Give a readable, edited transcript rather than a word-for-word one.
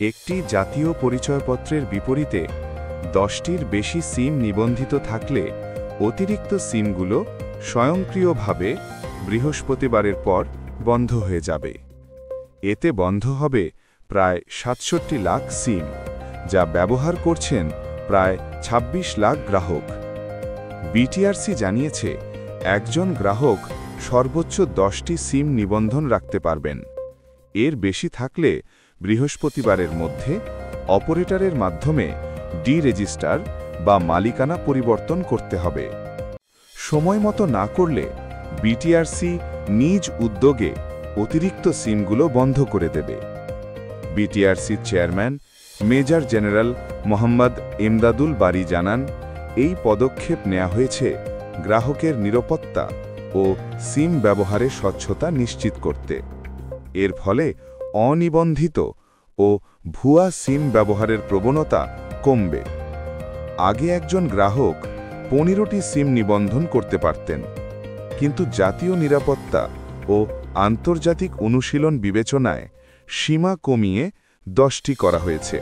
একটি জাতীয় পরিচয়পত্রের বিপরীতে 10টির বেশি সিম নিবন্ধিত থাকলে অতিরিক্ত সিমগুলো স্বয়ংক্রিয়ভাবে বৃহস্পতিবারের পর বন্ধ হয়ে যাবে। এতে বন্ধ হবে প্রায় 67 লাখ সিম, যা ব্যবহার করছেন প্রায় 26 লাখ গ্রাহক। বিটিআরসি জানিয়েছে, একজন গ্রাহক সর্বোচ্চ 10টি সিম নিবন্ধন রাখতে পারবেন। এর বেশি থাকলে বৃহস্পতিবারের মধ্যে অপারেটরের মাধ্যমে ডি-রেজিস্টার বা মালিকানা পরিবর্তন করতে হবে। সময়মতো না করলে বিটিআরসি নিজ উদ্যোগে অতিরিক্ত সিমগুলো বন্ধ করে দেবে। বিটিআরসির chairman major general Mohammad Imdadul Bari জানান, এই পদক্ষেপ নেওয়া হয়েছে গ্রাহকের নিরাপত্তা ও সিম ব্যবহারে স্বচ্ছতা নিশ্চিত করতে। এর ফলে অনিবন্ধিত ও ভুয়া সিম ব্যবহারের প্রবণতা কমবে। আগে একজন গ্রাহক 15টি সিম নিবন্ধন করতে পারতেন, কিন্তু জাতীয় নিরাপত্তা ও আন্তর্জাতিক অনুশীলন বিবেচনায় সীমা কমিয়ে 10টি করা হয়েছে।